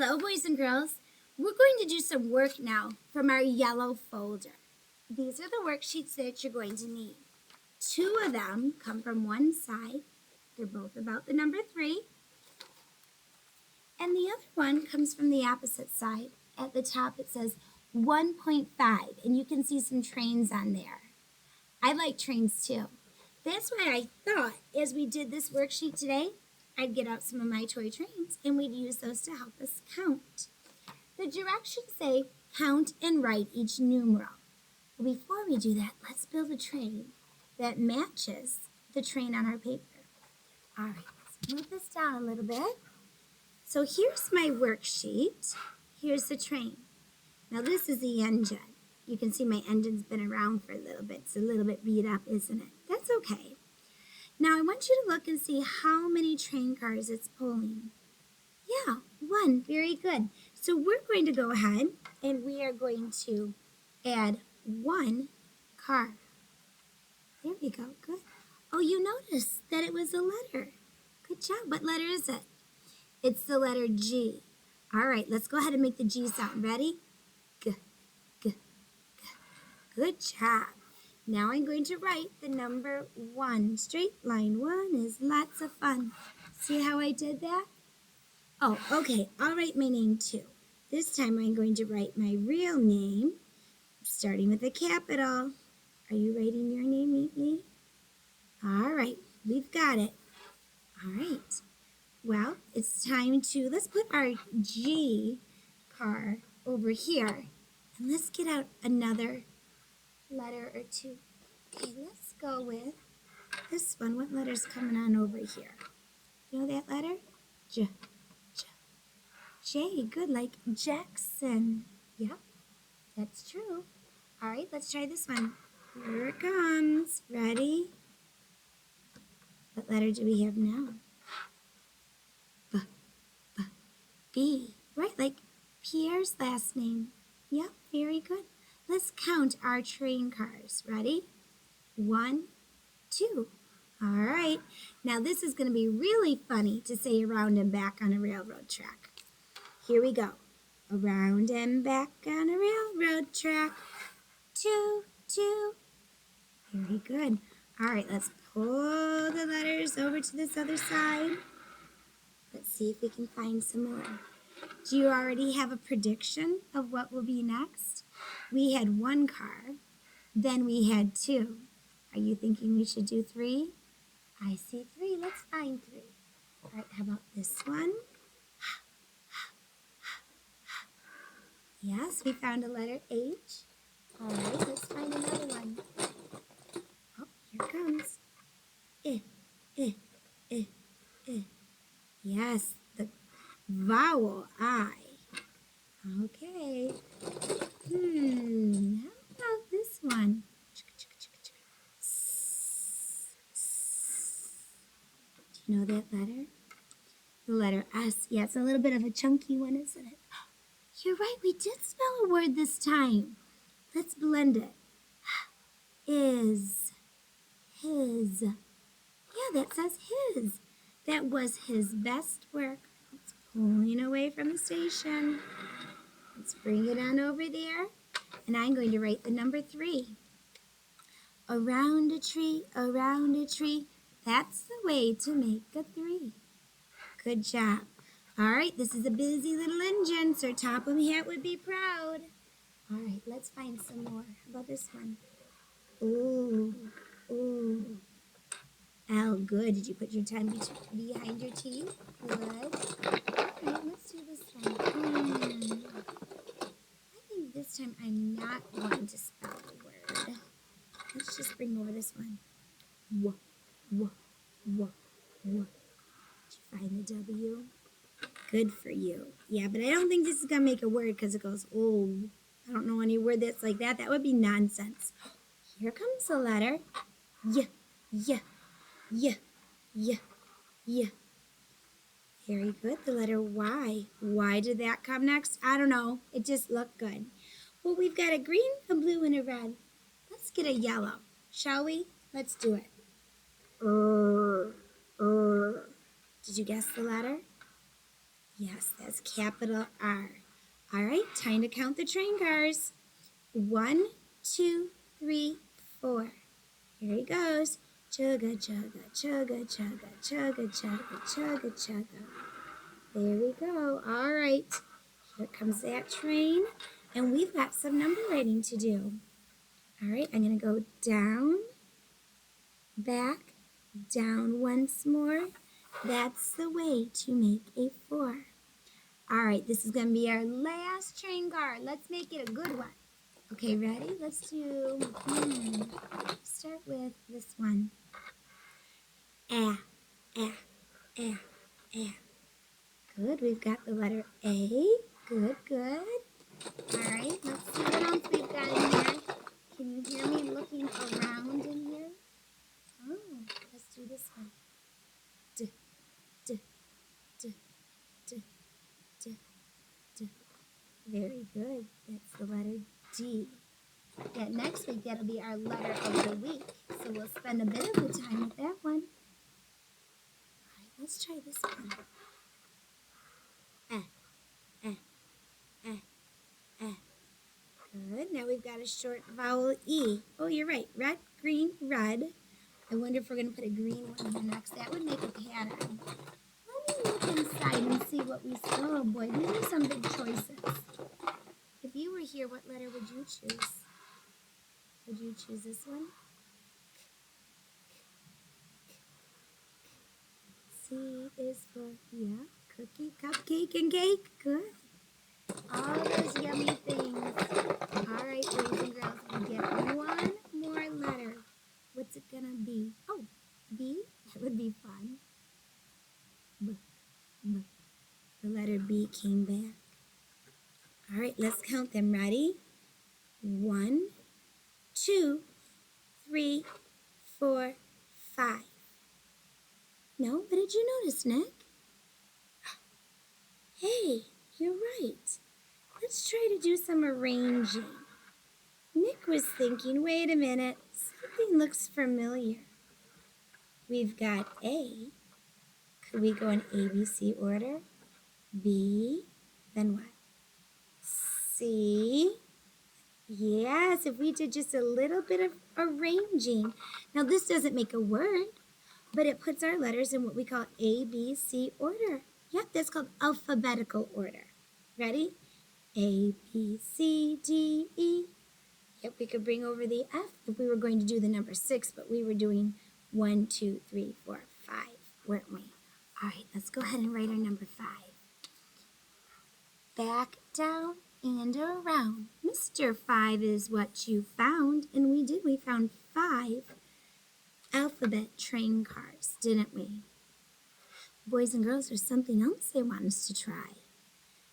Hello, boys and girls. We're going to do some work now from our yellow folder. These are the worksheets that you're going to need. 2 of them come from one side. They're both about the number 3. And the other one comes from the opposite side. At the top it says 1.5, and you can see some trains on there. I like trains too. That's why I thought as we did this worksheet today, I'd get out some of my toy trains and we'd use those to help us count. The directions say count and write each numeral. But before we do that, let's build a train that matches the train on our paper. All right, let's move this down a little bit. So here's my worksheet. Here's the train. Now this is the engine. You can see my engine's been around for a little bit. It's a little bit beat up, isn't it? That's okay. Now I want you to look and see how many train cars it's pulling. Yeah, 1. Very good. So we're going to go ahead and we are going to add 1 car. There we go. Good. Oh, you noticed that it was a letter. Good job. What letter is it? It's the letter G. All right, let's go ahead and make the G sound. Ready? G, G, G. Good job. Now I'm going to write the number 1. Straight line 1 is lots of fun. See how I did that? Oh, okay. I'll write my name too. This time I'm going to write my real name, starting with a capital. Are you writing your name neatly? All right, we've got it. All right. Well, it's time to, let's put our G car over here. And let's get out another letter or 2. Okay, let's go with this one. What letter's coming on over here? You know that letter? J. J, good, like Jackson. Yep, that's true. All right, let's try this one. Here it comes. Ready? What letter do we have now? B. Right, like Pierre's last name. Yep, very good. Let's count our train cars. Ready? 1, 2. All right. Now this is going to be really funny to say around and back on a railroad track. Here we go. Around and back on a railroad track. 2, 2. Very good. All right, let's pull the letters over to this other side. Let's see if we can find some more. Do you already have a prediction of what will be next? We had 1 car, then we had 2. Are you thinking we should do 3? I see 3. Let's find 3. All right, how about this one? Yes, we found a letter H. All right, let's find another one. Oh, here it comes. I, I, I, I. Yes, the vowel I. Okay. How about this one? Do you know that letter? The letter S. Yeah, it's a little bit of a chunky one, isn't it? You're right, we did spell a word this time. Let's blend it. Is, his. Yeah, that says his. That was his best work. It's pulling away from the station. Let's bring it on over there. And I'm going to write the number 3. Around a tree, around a tree. That's the way to make a 3. Good job. All right, this is a busy little engine, so Topham Hatt would be proud. All right, let's find some more. How about this one? Ooh, ooh. L, good. Did you put your tongue behind your teeth? Good. All right, let's do this one. I think this time I'm not going to spell the word. Let's just bring over this one. W, w, w, w. Did you find the W? Good for you. Yeah, but I don't think this is going to make a word because it goes, oh, I don't know any word that's like that. That would be nonsense. Here comes the letter. Y, y, y, y, y. Very good. The letter Y. Why did that come next? I don't know. It just looked good. Well, we've got a green, a blue, and a red. Let's get a yellow, shall we? Let's do it. Did you guess the letter? Yes, that's capital R. All right, time to count the train cars. 1, 2, 3, 4. Here he goes. Chugga, chugga, chugga, chugga, chugga, chugga, chugga, chugga. There we go. All right. Here comes that train. And we've got some number writing to do. All right, I'm going to go down, back, down once more. That's the way to make a 4. All right, this is going to be our last train car. Let's make it a good one. Okay, ready? Let's do, start with this one. Ah, ah, ah, ah. Good, we've got the letter A. Good, good. All right, let's see what else we've got in here. Can you hear me looking around in here? Oh, let's do this one. D, d, d, d, d, d. Very good. That's the letter D. Yeah, next week, that'll be our letter of the week. So we'll spend a bit of the time with that one. All right, let's try this one. Eh, eh, eh. Good. Now we've got a short vowel E. Oh, you're right. Red, green, red. I wonder if we're going to put a green one here next. That would make a pattern. Let me look inside and see what we saw. Oh, boy. These are some big choices. If you were here, what letter would you choose? Would you choose this one? C is for, yeah, cookie, cupcake, and cake. Good. All those yummy things. All right, boys and girls, we get one more letter. What's it gonna be? Oh, B? That would be fun. B, B. The letter B came back. All right, let's count them. Ready? 1, 2, 3, 4, 5. No, what did you notice, Nick? Hey, you're right. Let's try to do some arranging. Nick was thinking, wait a minute, something looks familiar. We've got A. Could we go in ABC order? B, then what? C. Yes, if we did just a little bit of arranging. Now this doesn't make a word, but it puts our letters in what we call ABC order. Yep, that's called alphabetical order. Ready? A, B, C, D, E. Yep, we could bring over the F if we were going to do the number 6, but we were doing 1, 2, 3, 4, 5, weren't we? All right, let's go ahead and write our number 5. Back, down, and around. Mr. 5 is what you found, and we did. We found 5 alphabet train cars, didn't we? Boys and girls, there's something else they want us to try.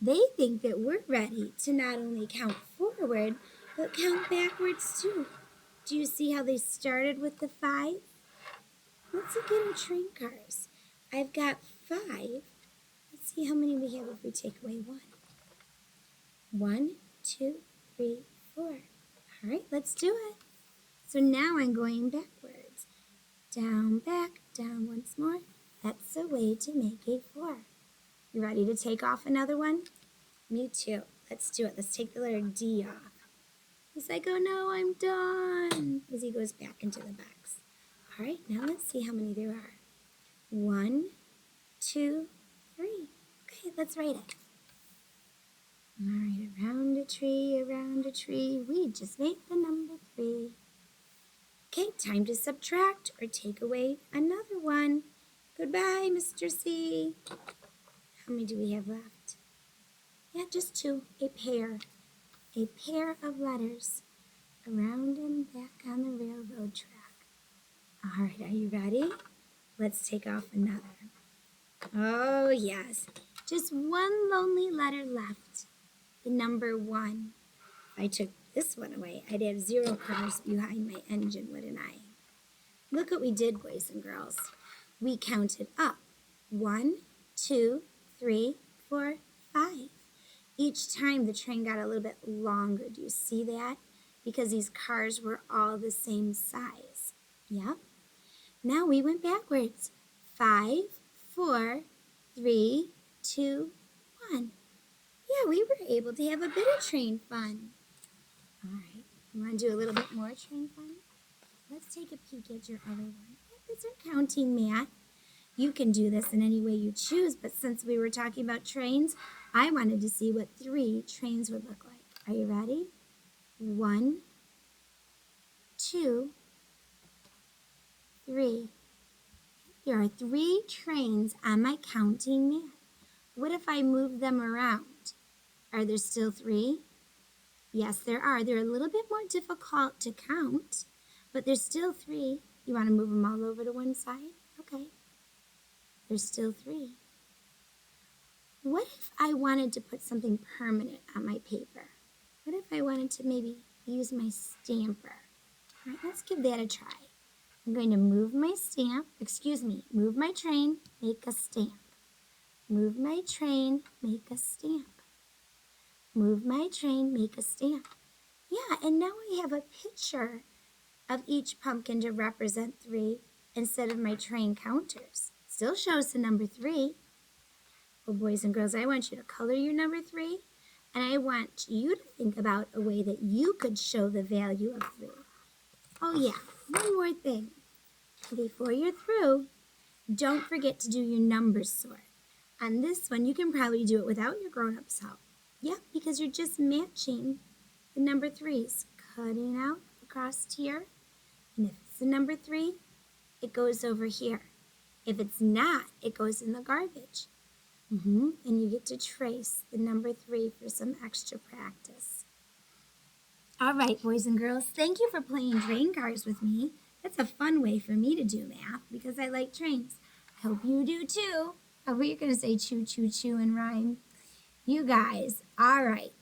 They think that we're ready to not only count forward, but count backwards too. Do you see how they started with the 5? Let's look at our train cars. I've got 5. Let's see how many we have if we take away 1. 1, 2, 3, 4. All right, let's do it. So now I'm going backwards. Down, back, down once more. That's the way to make a 4. You ready to take off another one? Me too. Let's do it. Let's take the letter D off. He's like, oh no, I'm done, as he goes back into the box. All right, now let's see how many there are. 1, 2, 3. Okay, let's write it. All right, around a tree, we just made the number 3. Okay, time to subtract or take away another one. Goodbye, Mr. C. How many do we have left? Yeah, just 2, a pair. A pair of letters around and back on the railroad track. All right, are you ready? Let's take off another. Oh, yes. Just one lonely letter left. The number 1. If I took this one away, I'd have 0 cars behind my engine, wouldn't I? Look what we did, boys and girls. We counted up. 1, 2, 3, 4, 5. Each time the train got a little bit longer. Do you see that? Because these cars were all the same size. Yep. Now we went backwards. 5, 4, 3, 2, fun. Yeah, we were able to have a bit of train fun. All right, you want to do a little bit more train fun? Let's take a peek at your other one. These are counting math. You can do this in any way you choose, but since we were talking about trains, I wanted to see what 3 trains would look like. Are you ready? 1, 2, 3. There are 3 trains on my counting math. What if I move them around? Are there still 3? Yes, there are. They're a little bit more difficult to count, but there's still 3. You want to move them all over to one side? Okay. There's still 3. What if I wanted to put something permanent on my paper? What if I wanted to maybe use my stamper? All right, let's give that a try. I'm going to move my move my train, make a stamp. Move my train, make a stamp. Move my train, make a stamp. Yeah, and now I have a picture of each pumpkin to represent 3 instead of my train counters. Still shows the number 3. Well, boys and girls, I want you to color your number 3, and I want you to think about a way that you could show the value of 3. Oh yeah, one more thing. Before you're through, don't forget to do your number sort. On this one, you can probably do it without your grown-up's help. Yep, because you're just matching the number 3s, cutting out across here. And if it's the number 3, it goes over here. If it's not, it goes in the garbage. And you get to trace the number 3 for some extra practice. All right, boys and girls, thank you for playing train cars with me. That's a fun way for me to do math because I like trains. I hope you do too. I hope you're going to say choo, choo, choo and rhyme. You guys, all right.